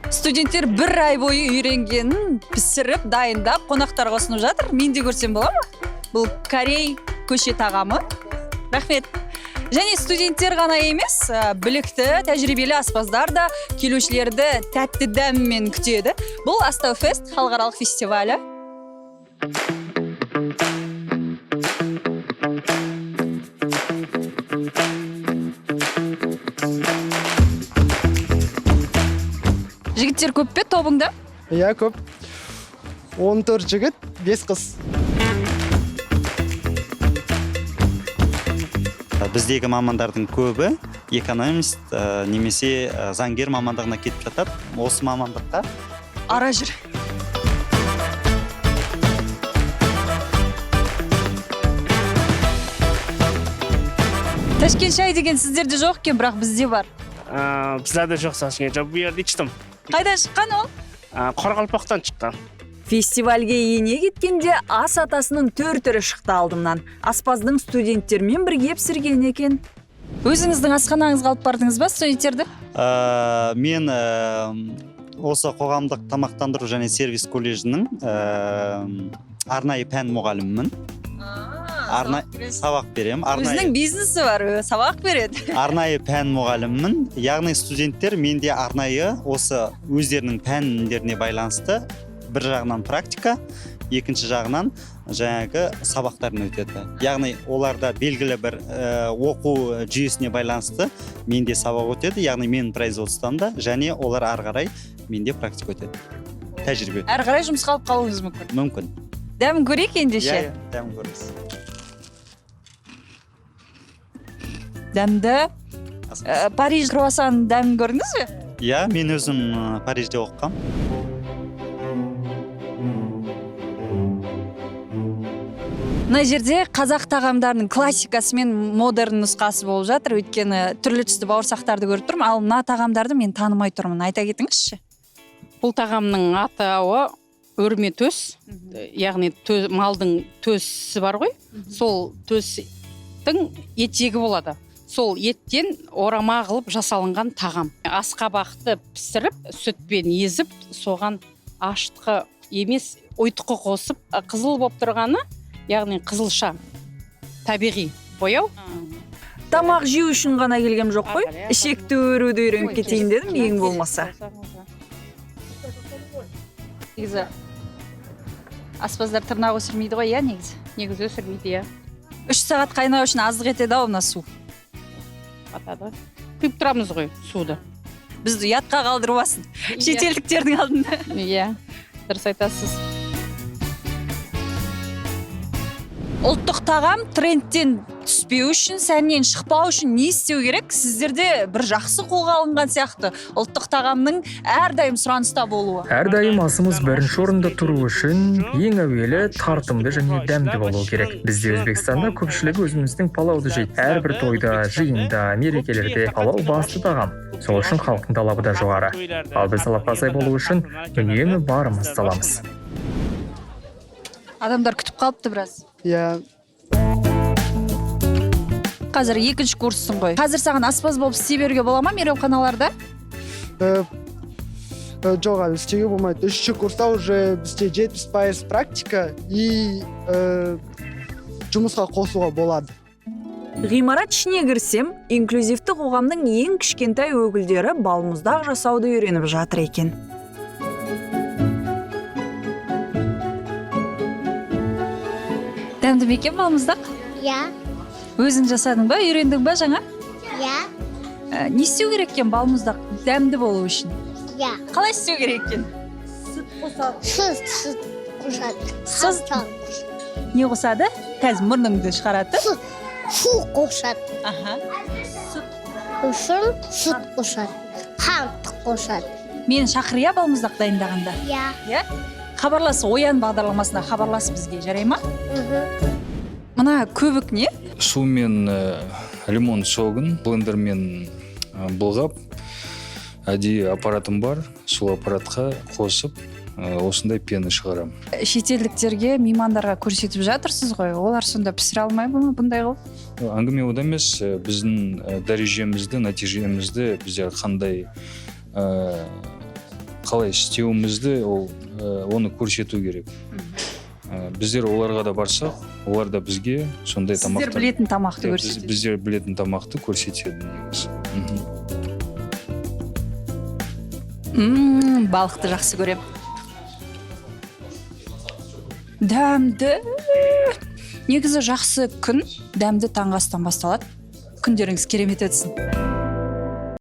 Студенттер бір ай бойы үйренгенін пісіріп, дайындап, қонақтарға ұсынып жатыр. Мен де көрсем бола ма? Бұл Корей көше тағамы. Рахмет. Және студенттер ғана емес, білікті, тәжірибелі аспаздар да келушілерді тәтті дәммен күтеді. Бұл Астау Фест халықаралық фестивалі. Жігіттер көп пе тобыңда? Иә, көп. 14 жігіт, 5 қыз. Біздегі мамандардың көбі экономист немесе заңгер мамандығына кетіп жатады. Осы мамандыққа Ара жүр. Ташкент шай деген сіздерде жоқ екен, бірақ бізде бар. Біздерде жоқ Ташкент шай. Бұл жерде іштім. Қайдан шыққан ол? Қарақалпақтан шыққан. Фестивальге ене кеткенде ас атасының түрі шықты алдымнан. Аспаздың студенттермен бірге пісірген екен. Өзіңіздің асханаңызға алып бардыңыз ба студенттерді? Мен осы қоғамдық тамақтандыру және сервис колледжінің арнайы пән мұғалімімін. Сабақ берем. Өзінің бизнесі бар, сабақ береді. Арнайы пән мұғалімімін. Яғни студенттер менде арнайы осы өздерінің пәндеріне байланысты бір жағынан практика, екінші жағынан жаңағы сабақтарын өтеді. Яғни оларда белгілі бір оқу жүйесіне байланысты менде сабақ өтеді. Яғни менің производствомда және олар ары қарай менде практика өтеді. Тәжірибе. Ары қарай жұмысқа алып қалуыңыз мүмкін. Мүмкін. Дәмін көрейік ендеше. Иә, дәмін көріңіз. Дәмді. Париж круассанның дәмін көрдіңіз бе? Иә, мен өзім Парижде оқығам. Мына жерде қазақ тағамдарының классикасы мен модерн нұсқасы болып жатыр. Өйткені түрлі түсті бауырсақтарды көріп тұрмын. Ал мына тағамдарды мен танымай тұрмын. Айта кетіңізші. Бұл тағамның атауы өрме төс. Яғни малдың төсі бар ғой. Сол төстің етегі болады. Сол еттен орама қылып жасалынған тағам. Асқабақты пісіріп, сүтпен езіп, соған аштықы емес ойтықы қосып, қызыл болып тұрғаны, яғни қызылша, табиғи бояу. Тамақ жеу үшін ғана келгем жоқ қой. Ішекті өруді үйреніп кетейін дедім, ең болмаса. Негізі аспаздар тырнақ өсірмейді ғой, иә негізі? Негізі өсірмейді, иә. 3 сағат қайнау үшін аздық етеді ау мына су. Батады. Құйып тұрамыз ғой суды. Бізді ұятқа қалдырмасын. Шетелдіктердің алдында. Иә, дұрыс айтасыз. Ұлттық тағам трендтен түспеу үшін, сәннен шықпау үшін не істеу керек? Сіздерде бір жақсы қолға алынған сияқты ұлттық тағамның әрдайым сұраныста болуы. Әрдайым асымыз бірінші орында тұру үшін ең әуелі тартымды және дәмді болу керек. Бізде Өзбекстанда көпшілігі өзіміздің палауды жейді. Әрбір тойда, жиында, мерекелерде палау басты тағам. Сол үшін халықтың талабы да жоғары. Ал біз талапқа сай болу үшін үнемі барымызды саламыз. Адамдар күтіп қалыпты біраз. Иә. Қазір 2-ші курссың ғой. Қазір саған аспаз болып істей беруге бола ма мейрамханаларда? Жоқ, әлі істеуге болмайды. 3-ші курста уже бізде 70% практика и жұмысқа қосуға болады. Ғимарат ішіне кірсем, инклюзивті қоғамның ең кішкентай өкілдері балмұздақ жасауды үйреніп жатыр екен. Дәмді ме екен балмұздақ? Иә. Өзің жасадың ба, үйрендің ба жаңа? Иә. Не істеу керек екен балмұздақ дәмді болу үшін? Иә. Қалай істеу керек екен? Сүт қосады. Не қосады? Қазір мұрныңды шығарады. Су қосады. Аха. Сүт қосады. Қант қосады. Мені шақырия балмұздақ дайындағанда. Иә. Хабарласы оян бағдарламасына хабарлас бізге, жарай ма? Мына көбік не? Су мен лимон согын блендермен бұлғап, әдейі аппаратым бар, сол аппаратқа қосып, осындай пена шығарам. Шетелдіктерге, меймандарға көрсетіп жатырсыз ғой, олар сонда пісіре алмай ма бұндай қылып? Әңгіме ода емес, біздің дәрежемізді, нәтижемізді біздер қалай істеуімізді оны көрсету керек. Біздер оларға да барсақ, олар да бізге сондай тамақты. Сіздер білетін тамақты көрсетеді. Біздер білетін тамақты көрсетеді негізі. Балықты жақсы көрем. Дәмді. Негізі жақсы күн дәмді таңғы астан басталады. Күндеріңіз керемет өтсін.